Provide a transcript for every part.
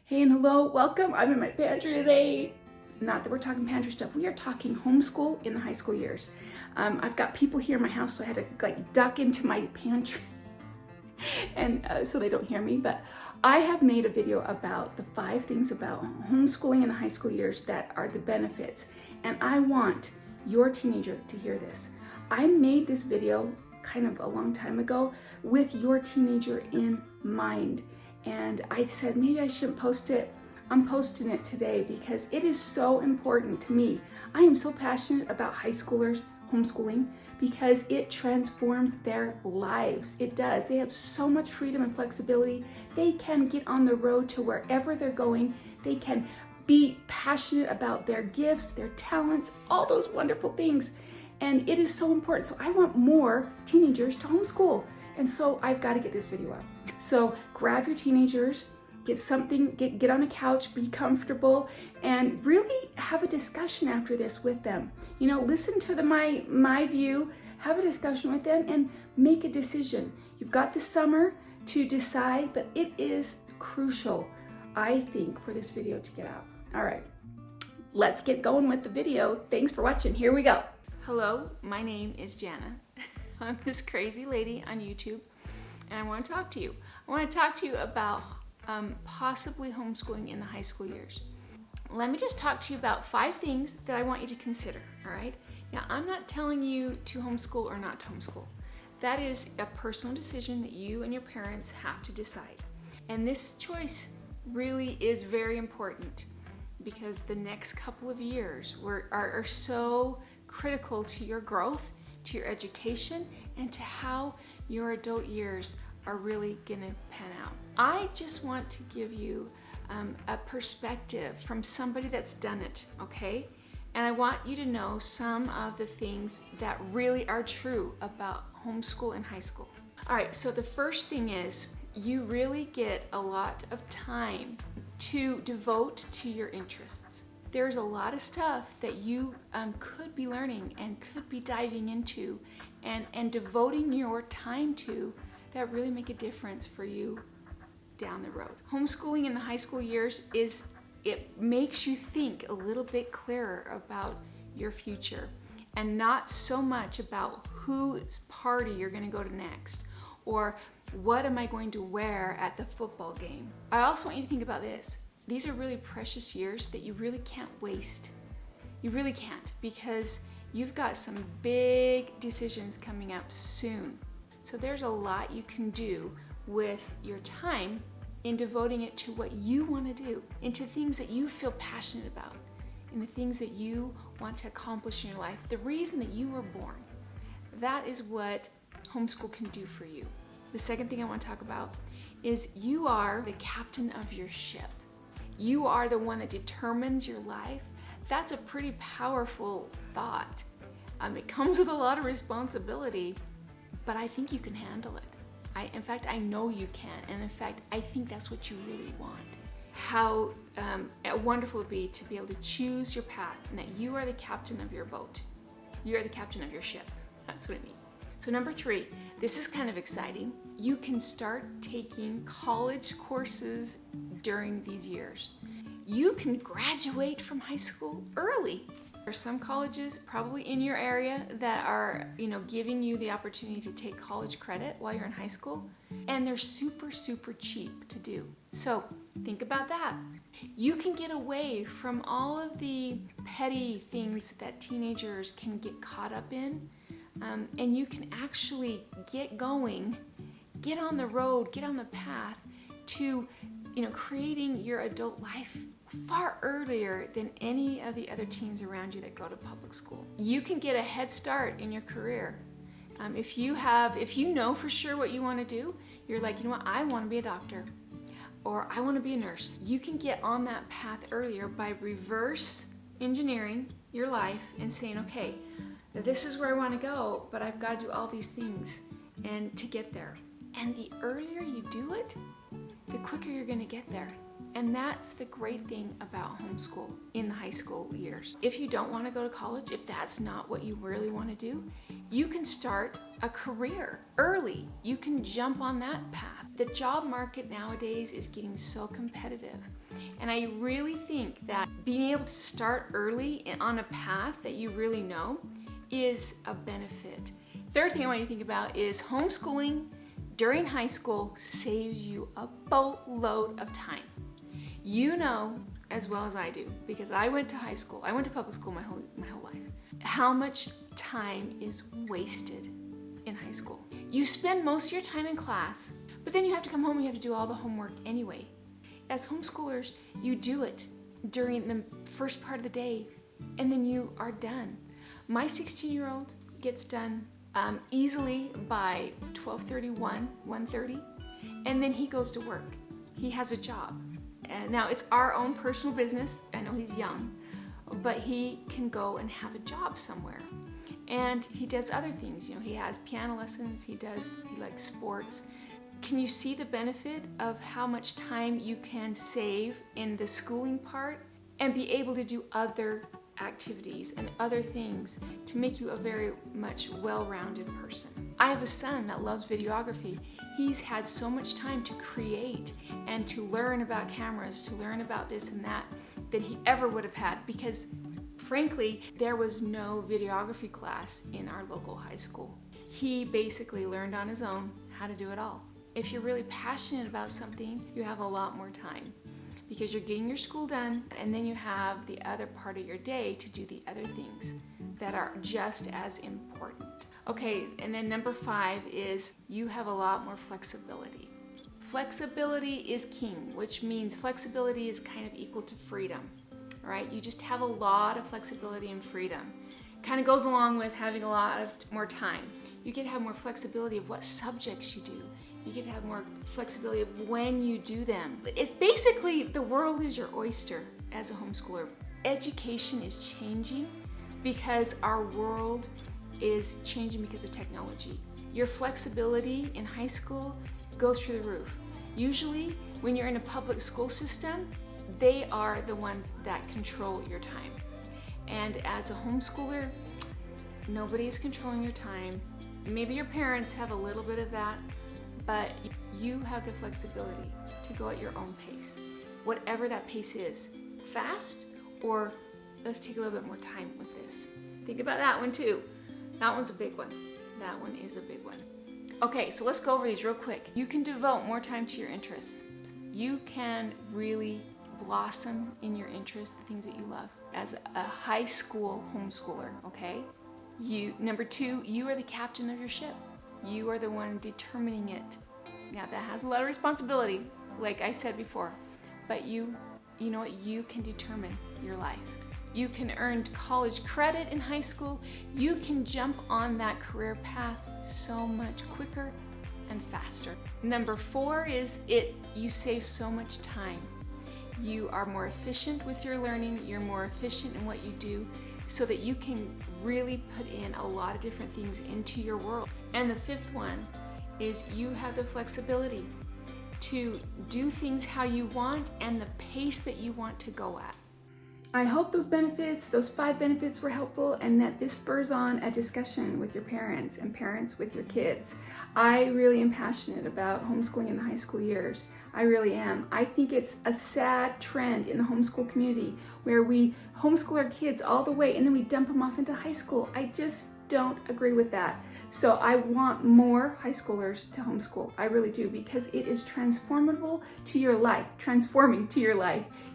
Hey and hello, welcome. I'm in my pantry today. Not that we're talking pantry stuff, we are talking homeschool in the high school years. I've got people here in my house, so I had to duck into my pantry and so they don't hear me, but I have made a video about the 5 things about homeschooling in the high school years that are the benefits, and I want your teenager to hear this. I made this video kind of a long time ago with your teenager in mind, and I said maybe I shouldn't post it. I'm posting it today because it is so important to me. I am so passionate about high schoolers homeschooling because it transforms their lives. It does. They have so much freedom and flexibility. They can get on the road to wherever they're going. They can be passionate about their gifts, their talents, all those wonderful things. And it is so important. So I want more teenagers to homeschool. And so I've got to get this video up. So grab your teenagers, get something, get on a couch, be comfortable, and really have a discussion after this with them. You know, listen to my view, have a discussion with them, and make a decision. You've got the summer to decide, but it is crucial, I think, for this video to get out. All right, let's get going with the video. Thanks for watching. Here we go. Hello, my name is Jana. I'm this crazy lady on YouTube, and I want to talk to you. I want to talk to you about possibly homeschooling in the high school years. Let me just talk to you about 5 things that I want you to consider, all right? Now, I'm not telling you to homeschool or not to homeschool. That is a personal decision that you and your parents have to decide. And this choice really is very important because the next couple of years are so critical to your growth, to your education, and to how your adult years are really gonna pan out. I just want to give you a perspective from somebody that's done it, okay? And I want you to know some of the things that really are true about homeschool in high school. All right, so the first thing is you really get a lot of time to devote to your interests. There's a lot of stuff that you could be learning and could be diving into and devoting your time to that really make a difference for you down the road. Homeschooling in the high school years it makes you think a little bit clearer about your future and not so much about whose party you're going to go to next or what am I going to wear at the football game. I also want you to think about this. These are really precious years that you really can't waste. You really can't, because you've got some big decisions coming up soon. So there's a lot you can do with your time in devoting it to what you want to do, into things that you feel passionate about, in the things that you want to accomplish in your life, the reason that you were born. That is what homeschool can do for you. The second thing I want to talk about is you are the captain of your ship. You are the one that determines your life. That's a pretty powerful thought. It comes with a lot of responsibility, but I think you can handle it. In fact, I know you can, and in fact, I think that's what you really want. How wonderful it would be to be able to choose your path and that you are the captain of your boat. You are the captain of your ship. That's what it means. So number 3, this is kind of exciting. You can start taking college courses during these years. You can graduate from high school early. There are some colleges probably in your area that are, giving you the opportunity to take college credit while you're in high school, and they're super, super cheap to do. So think about that. You can get away from all of the petty things that teenagers can get caught up in, and you can actually get going, get on the road, get on the path to, creating your adult life far earlier than any of the other teens around you that go to public school. You can get a head start in your career. If you know for sure what you want to do, you're like, you know what, I want to be a doctor or I want to be a nurse. You can get on that path earlier by reverse engineering your life and saying, okay, this is where I want to go, but I've got to do all these things and to get there. And the earlier you do it, the quicker you're going to get there. And that's the great thing about homeschool in the high school years. If you don't want to go to college, if that's not what you really want to do, you can start a career early. You can jump on that path. The job market nowadays is getting so competitive. And I really think that being able to start early on a path that you really know is a benefit. Third thing I want you to think about is homeschooling during high school saves you a boatload of time. You know as well as I do, because I went to high school, I went to public school my whole life, how much time is wasted in high school. You spend most of your time in class, but then you have to come home and you have to do all the homework anyway. As homeschoolers, you do it during the first part of the day, and then you are done. My 16-year-old gets done easily by 12:31, 1:30, and then he goes to work. He has a job. And now it's our own personal business. I know he's young, but he can go and have a job somewhere. And he does other things. You know, he has piano lessons, he likes sports. Can you see the benefit of how much time you can save in the schooling part and be able to do other activities and other things to make you a very much well-rounded person? I have a son that loves videography. He's had so much time to create and to learn about cameras, to learn about this and that, than he ever would have had, because frankly, there was no videography class in our local high school. He basically learned on his own how to do it all. If you're really passionate about something, you have a lot more time, because you're getting your school done, and then you have the other part of your day to do the other things that are just as important. Okay, and then number 5 is you have a lot more flexibility. Flexibility is king, which means flexibility is kind of equal to freedom, right? You just have a lot of flexibility and freedom. Kind of goes along with having a lot of more time. You get to have more flexibility of what subjects you do. You get to have more flexibility of when you do them. It's basically the world is your oyster as a homeschooler. Education is changing because our world is changing because of technology. Your flexibility in high school goes through the roof. Usually when you're in a public school system, they are the ones that control your time. And as a homeschooler, nobody is controlling your time. Maybe your parents have a little bit of that, but you have the flexibility to go at your own pace. Whatever that pace is, fast, or let's take a little bit more time with this. Think about that one too. That one's a big one. That one is a big one. Okay, so let's go over these real quick. You can devote more time to your interests. You can really blossom in your interests, the things that you love, as a high school homeschooler, okay? Number 2, you are the captain of your ship. You are the one determining it. Now that has a lot of responsibility, like I said before, but you know what? You can determine your life. You can earn college credit in high school. You can jump on that career path so much quicker and faster. Number 4 is you save so much time. You are more efficient with your learning. You're more efficient in what you do, so that you can really put in a lot of different things into your world. And the 5th one is you have the flexibility to do things how you want and the pace that you want to go at. I hope those 5 benefits were helpful, and that this spurs on a discussion with your parents and parents with your kids. I really am passionate about homeschooling in the high school years. I really am. I think it's a sad trend in the homeschool community where we homeschool our kids all the way and then we dump them off into high school. I just don't agree with that. So I want more high schoolers to homeschool. I really do, because it is transforming to your life.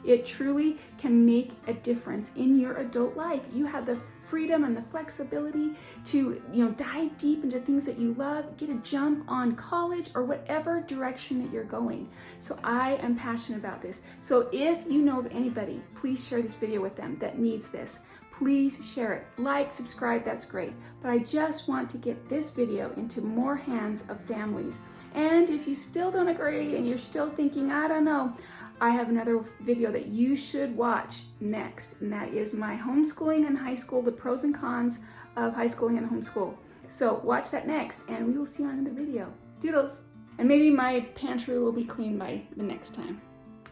It truly can make a difference in your adult life. You have the freedom and the flexibility to, dive deep into things that you love, get a jump on college or whatever direction that you're going. So I am passionate about this. So if you know of anybody, please share this video with them that needs this. Please share it. Like, subscribe, that's great. But I just want to get this video into more hands of families. And if you still don't agree and you're still thinking, I don't know, I have another video that you should watch next. And that is my homeschooling and high school, the pros and cons of high schooling and homeschool. So watch that next, and we will see you on another video. Doodles. And maybe my pantry will be clean by the next time.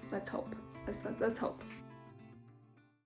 Bye. Let's hope. Let's hope.